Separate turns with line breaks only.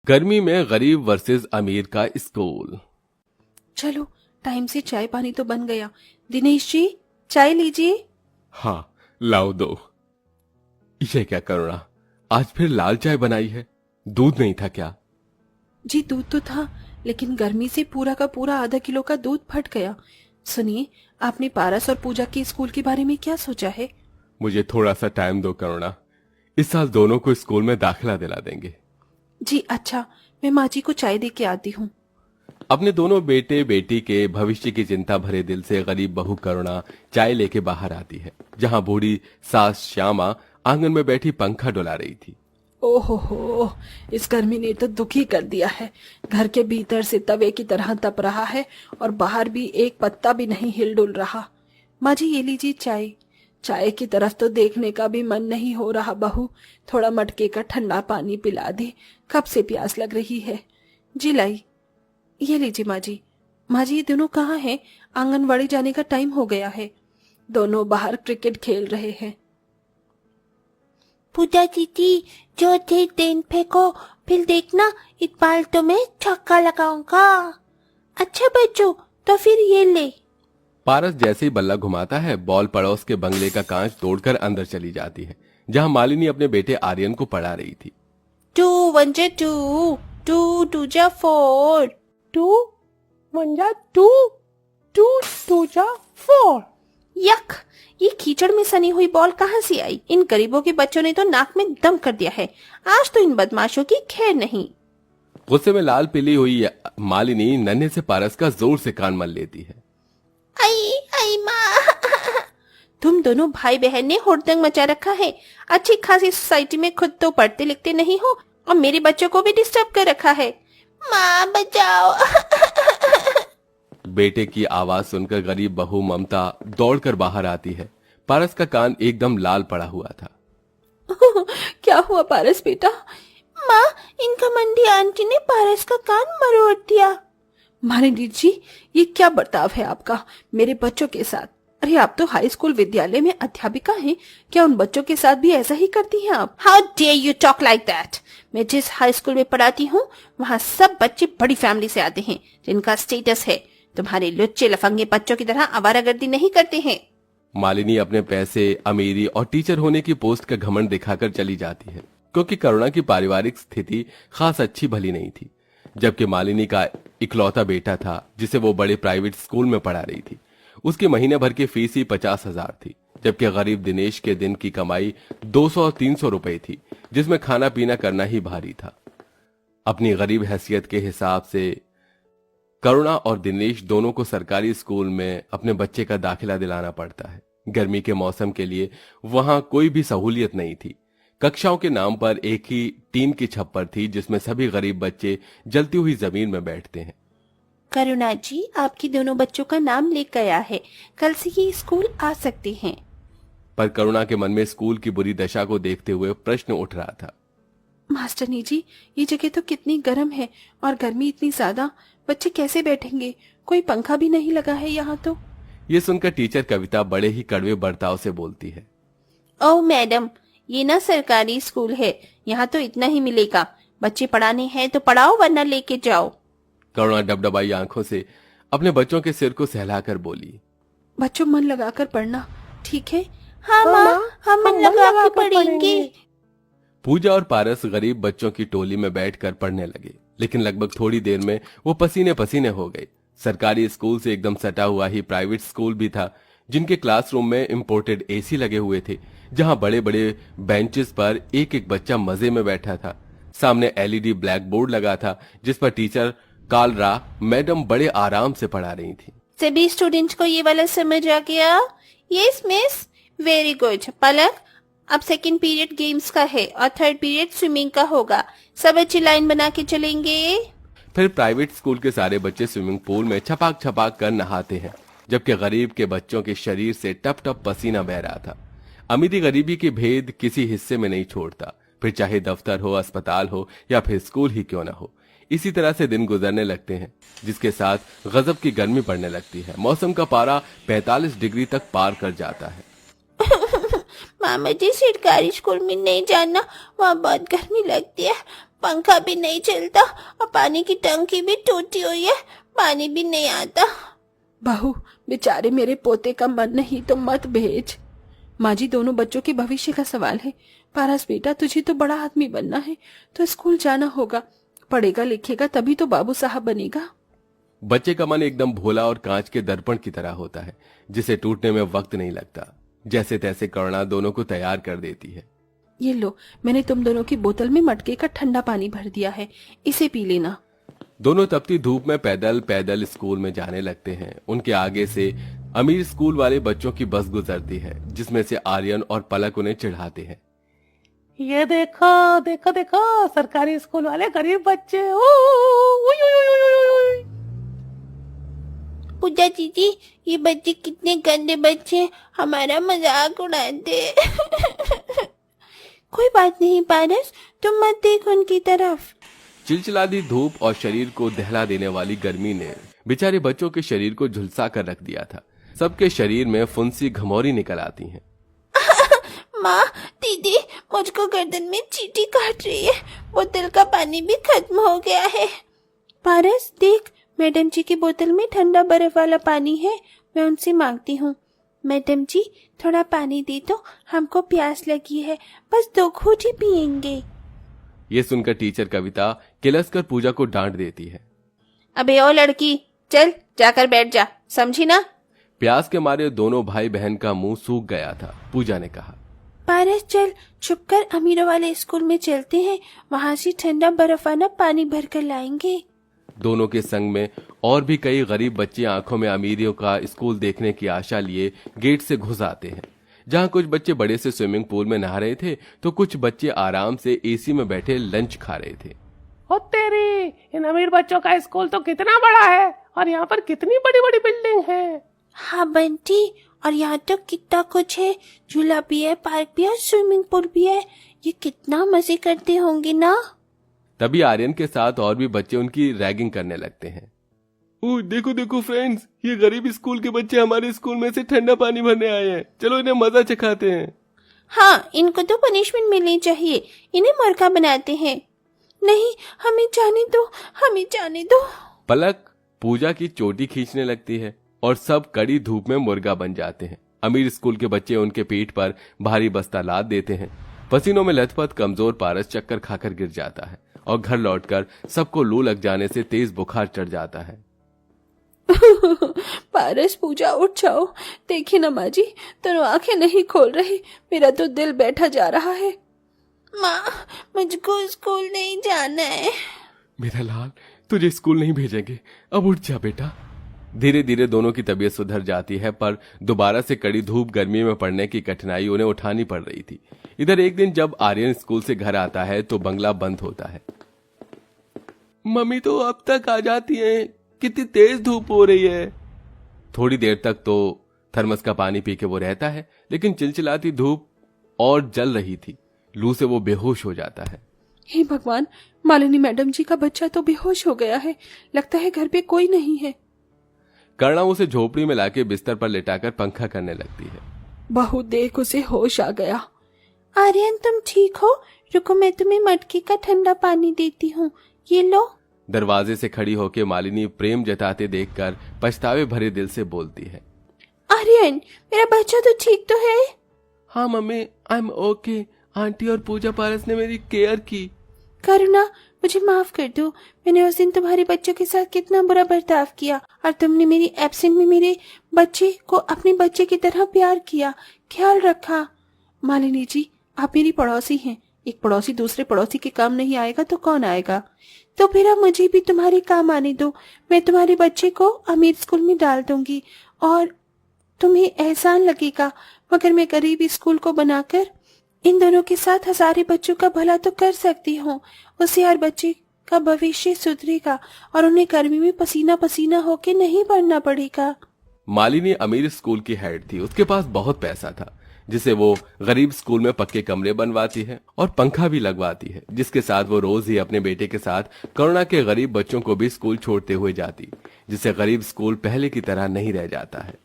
गर्मी में गरीब वर्सेस अमीर का स्कूल।
चलो टाइम से चाय पानी तो बन गया। दिनेश जी चाय लीजिए।
हाँ, लाओ दो। ये क्या करुणा, आज फिर लाल चाय बनाई है? दूध नहीं था क्या?
जी दूध तो था, लेकिन गर्मी से पूरा का पूरा आधा किलो का दूध फट गया। सुनिए, आपने पारस और पूजा के स्कूल के बारे में क्या सोचा है?
मुझे थोड़ा सा टाइम दो करुणा, इस साल दोनों को स्कूल में दाखिला दिला देंगे।
जी अच्छा, मैं माँ जी को चाय दे के आती हूँ।
अपने दोनों बेटे बेटी के भविष्य की चिंता भरे दिल से गरीब बहू करुणा चाय लेके बाहर आती है, जहां बूढ़ी सास श्यामा आंगन में बैठी पंखा डुला रही थी।
ओहो, इस गर्मी ने तो दुखी कर दिया है। घर के भीतर से तवे की तरह तप रहा है और बाहर भी एक पत्ता भी नहीं हिल डुल रहा। माँ जी ये लीजिए चाय। चाय की तरफ तो देखने का भी मन नहीं हो रहा बहू। थोड़ा मटके का ठंडा पानी पिला दे, कब से प्यास लग रही है। जी लाई, ये लीजिए माँ जी। माँ जी ये दोनों कहाँ हैं? आंगनवाड़ी जाने का टाइम हो गया है। दोनों बाहर क्रिकेट खेल रहे हैं।
पूजा दीदी, जो थे गेंद फेंको, फिर देखना इस बार तो मैं छक्का लगाऊंगा। अच्छा बच्चों, तो फिर ये ले।
पारस जैसे ही बल्ला घुमाता है, बॉल पड़ोस के बंगले का कांच तोड़कर अंदर चली जाती है, जहां मालिनी अपने बेटे आर्यन को पढ़ा रही थी।
2 1 जा 2, 2 2 जा 4,
2 1 जा 2, 2 2 जा 4।
यक, ये कीचड़ में सनी हुई बॉल कहाँ से आई? इन गरीबों के बच्चों ने तो नाक में दम कर दिया है। आज तो इन बदमाशों की खैर नहीं।
गुस्से में लाल पीली हुई मालिनी नन्हे से पारस का जोर से कान मल लेती है।
आई आई माँ, तुम दोनों भाई बहन ने हुड़दंग मचा रखा है। अच्छी खासी सोसाइटी में खुद तो पढ़ते लिखते नहीं हो और मेरे बच्चों को भी डिस्टर्ब कर रखा है। माँ बचाओ।
बेटे की आवाज सुनकर गरीब बहू ममता दौड़कर बाहर आती है। पारस का कान एकदम लाल पड़ा हुआ था।
क्या हुआ पारस बेटा?
माँ, इनका मंडी आंटी ने पारस का कान मरोड़ दिया।
मालिनी जी, ये क्या बर्ताव है आपका मेरे बच्चों के साथ? अरे आप तो हाई स्कूल विद्यालय में अध्यापिका हैं, क्या उन बच्चों के साथ भी ऐसा ही करती हैं आप?
How dare you talk like that. मैं जिस हाई स्कूल में पढ़ाती हूँ वहाँ सब बच्चे बड़ी फैमिली से आते हैं, जिनका स्टेटस है। तुम्हारे लुच्चे लफंगे बच्चों की तरह आवारागर्दी नहीं करते हैं।
मालिनी अपने पैसे, अमीरी और टीचर होने की पोस्ट का घमंड दिखाकर चली जाती है, क्योंकि करुणा की पारिवारिक स्थिति खास अच्छी भली नहीं थी। जबकि मालिनी का इकलौता बेटा था, जिसे वो बड़े प्राइवेट स्कूल में पढ़ा रही थी। उसकी महीने भर की फीस ही 50,000 थी, जबकि गरीब दिनेश के दिन की कमाई 200 और 300 रुपए थी, जिसमें खाना पीना करना ही भारी था। अपनी गरीब हैसियत के हिसाब से करुणा और दिनेश दोनों को सरकारी स्कूल में अपने बच्चे का दाखिला दिलाना पड़ता है। गर्मी के मौसम के लिए वहां कोई भी सहूलियत नहीं थी। कक्षाओं के नाम पर एक ही टीन की छप्पर थी, जिसमें सभी गरीब बच्चे जलती हुई जमीन में बैठते हैं।
करुणा जी, आपके दोनों बच्चों का नाम लिख गया है, कल से ये स्कूल आ सकते हैं।
पर करुणा के मन में स्कूल की बुरी दशा को देखते हुए प्रश्न उठ रहा था।
मास्टरनी जी, ये जगह तो कितनी गर्म है और गर्मी इतनी ज्यादा, बच्चे कैसे बैठेंगे? कोई पंखा भी नहीं लगा है यहाँ तो।
ये सुनकर टीचर कविता बड़े ही कड़वे बर्ताव से बोलती है।
ओह मैडम, ये ना सरकारी स्कूल है, यहाँ तो इतना ही मिलेगा। बच्चे पढ़ाने हैं तो पढ़ाओ, वरना लेके जाओ।
करुणा डबडबाई आंखों से अपने बच्चों के सिर को सहलाकर बोली।
बच्चों मन लगाकर पढ़ना, ठीक है?
हाँ माँ, हम मन लगा के पढ़ेंगे।
पूजा और पारस गरीब बच्चों की टोली में बैठकर पढ़ने लगे, लेकिन लगभग थोड़ी देर में वो पसीने पसीने हो गए। सरकारी स्कूल से एकदम सटा हुआ ही प्राइवेट स्कूल भी था, जिनके क्लासरूम में इंपोर्टेड एसी लगे हुए थे, जहां बड़े बड़े बेंचेस पर एक एक बच्चा मजे में बैठा था। सामने एलईडी ब्लैक बोर्ड लगा था, जिस पर टीचर कालरा मैडम बड़े आराम से पढ़ा रही थी।
सभी स्टूडेंट्स को ये वाला समझ आ गया? Yes miss, very good. Palak, अब सेकंड पीरियड गेम्स का है और थर्ड पीरियड स्विमिंग का होगा। सब अच्छी लाइन बना के चलेंगे।
फिर प्राइवेट स्कूल के सारे बच्चे स्विमिंग पूल में छपाक छपाक कर नहाते हैं, जबकि गरीब के बच्चों के शरीर से टप टप पसीना बह रहा था। अमीरी गरीबी के भेद किसी हिस्से में नहीं छोड़ता, फिर चाहे दफ्तर हो, अस्पताल हो या फिर स्कूल ही क्यों ना हो। इसी तरह से दिन गुजरने लगते हैं, जिसके साथ गजब की गर्मी पड़ने लगती है। मौसम का पारा 45 डिग्री तक पार कर जाता है।
मामा जी, सरकारी स्कूल में नहीं जाना, वहाँ बहुत गर्मी लगती है। पंखा भी नहीं चलता और पानी की टंकी भी टूटी हुई है, पानी भी नहीं आता।
बहू, बेचारे मेरे पोते का मन नहीं तो मत भेज। माँ जी, दोनों बच्चों के भविष्य का सवाल है। पारस बेटा, तुझे तो बड़ा आदमी बनना है, तो स्कूल जाना होगा। पढ़ेगा लिखेगा तभी तो बाबू साहब बनेगा।
बच्चे का मन एकदम भोला और कांच के दर्पण की तरह होता है, जिसे टूटने में वक्त नहीं लगता। जैसे तैसे करुणा दोनों को तैयार कर देती है।
ये लो, मैंने तुम दोनों की बोतल में मटके का ठंडा पानी भर दिया है, इसे पी लेना।
दोनों तपती धूप में पैदल पैदल स्कूल में जाने लगते हैं। उनके आगे से अमीर स्कूल वाले बच्चों की बस गुजरती है, जिसमें से आर्यन और पलक उन्हें चिढ़ाते हैं।
ये देखो देखो देखो, सरकारी स्कूल वाले गरीब बच्चे। ओ, उई, उई, उई, उई, उई।
पूजा दीदी, ये बच्चे कितने गंदे बच्चे हैं, हमारा मजाक उड़ाते। कोई बात नहीं पारस, तुम मत देख उनकी तरफ।
चिलचिलाती धूप और शरीर को दहला देने वाली गर्मी ने बेचारे बच्चों के शरीर को झुलसा कर रख दिया था। सबके शरीर में फुंसी घमौरी निकल आती हैं।
माँ, दीदी, मुझको गर्दन में चींटी काट रही है, बोतल का पानी भी खत्म हो गया है। पारस देख, मैडम जी की बोतल में ठंडा बर्फ वाला पानी है, मैं उनसे मांगती हूँ। मैडम जी, थोड़ा पानी दे दो, हमको प्यास लगी है, बस 2 घूंट ही पियेंगे।
ये सुनकर टीचर कविता किलस कर पूजा को डांट देती है।
अबे ओ लड़की, चल जाकर बैठ जा, समझी ना।
प्यास के मारे दोनों भाई बहन का मुंह सूख गया था। पूजा ने कहा,
पारस चल, छुपकर अमीरों वाले स्कूल में चलते हैं, वहाँ से ठंडा बर्फ वाला पानी भर कर लाएंगे।
दोनों के संग में और भी कई गरीब बच्चे आंखों में अमीरियों का स्कूल देखने की आशा लिए गेट से घुस आते हैं। जहां कुछ बच्चे बड़े से स्विमिंग पूल में नहा रहे थे, तो कुछ बच्चे आराम से एसी में बैठे लंच खा रहे थे।
ओ तेरी, इन अमीर बच्चों का स्कूल तो कितना बड़ा है, और यहाँ पर कितनी बड़ी बड़ी बिल्डिंग है।
हाँ बंटी, और यहाँ तो कितना कुछ है, झूला भी है, पार्क भी है, स्विमिंग पूल भी है। ये कितना मजे करते होंगे ना।
तभी आर्यन के साथ और भी बच्चे उनकी रैगिंग करने लगते हैं। ओह देखो देखो फ्रेंड्स, ये गरीब स्कूल के बच्चे हमारे स्कूल में से ठंडा पानी भरने आए हैं, चलो इन्हें मजा चखाते हैं।
हाँ, इनको तो पनिशमेंट मिलनी चाहिए, इन्हें मुर्गा बनाते हैं। नहीं, हमें जाने दो, हमें जाने दो।
पलक पूजा की चोटी खींचने लगती है और सब कड़ी धूप में मुर्गा बन जाते हैं। अमीर स्कूल के बच्चे उनके पीठ पर भारी बस्ता लाद देते हैं। पसीनों में लथपथ कमजोर पारस चक्कर खाकर गिर जाता है और घर लौटकर सबको लू लग जाने से तेज बुखार चढ़ जाता है।
पारस, पूजा उठ जाओ, देखिए ना माँ जी, दोनों आंखें नहीं खोल रही, मेरा तो दिल बैठा जा रहा है।
माँ, मुझको स्कूल नहीं जाना है।
मेरा लाल, तुझे स्कूल नहीं भेजेंगे, अब उठ जा बेटा। धीरे धीरे दोनों की तबीयत सुधर जाती है, पर दोबारा से कड़ी धूप गर्मी में पड़ने की कठिनाई उन्हें उठानी पड़ रही थी। इधर एक दिन जब आर्यन स्कूल से घर आता है तो बंगला बंद होता है। मम्मी तो अब तक आ जाती हैं, कितनी तेज धूप हो रही है। थोड़ी देर तक तो थर्मस का पानी पी के वो रहता है, लेकिन चिलचिलाती धूप और जल रही थी। लू से वो बेहोश हो जाता है।
हे भगवान, मालिनी मैडम जी का बच्चा तो बेहोश हो गया है, लगता है घर पे कोई नहीं है।
करुणा उसे झोपड़ी में लाके बिस्तर पर लेटाकर पंखा करने लगती है।
बहू देख, उसे होश आ गया।
आर्यन तुम ठीक हो? रुको, मैं तुम्हें मटके का ठंडा पानी देती हूँ, ये लो।
दरवाजे से खड़ी होकर मालिनी प्रेम जताते देखकर पछतावे भरे दिल से बोलती है,
आर्यन, मेरा बच्चा तो ठीक तो है?
हाँ mummy, I am okay. Aunty और पूजा पारस ने मेरी केयर की।
करुणा, मुझे माफ कर दो, मैंने उस दिन तुम्हारे बच्चों के साथ कितना बुरा बर्ताव किया, और तुमने मेरी एब्सेंट में मेरे बच्चे को अपने बच्चे की तरह प्यार किया, ख्याल रखा।
मालिनी जी, आप मेरी पड़ोसी हैं, एक पड़ोसी दूसरे पड़ोसी के काम नहीं आएगा तो कौन आएगा?
तो फिर अब मुझे भी तुम्हारे काम आने दो, मैं तुम्हारे बच्चे को अमीर स्कूल में डाल दूंगी, और तुम्हें एहसान लगेगा, मगर मैं गरीब स्कूल को बनाकर इन दोनों के साथ हजारे बच्चों का भला तो कर सकती हूँ। उससे हर बच्चे का भविष्य सुधरेगा और उन्हें गर्मी में पसीना पसीना होके नहीं पढ़ना पड़ेगा।
मालिनी अमीर स्कूल की हेड थी, उसके पास बहुत पैसा था, जिसे वो गरीब स्कूल में पक्के कमरे बनवाती है और पंखा भी लगवाती है, जिसके साथ वो रोज ही अपने बेटे के साथ करुणा के गरीब बच्चों को भी स्कूल छोड़ते हुए जाती, जिससे गरीब स्कूल पहले की तरह नहीं रह जाता है।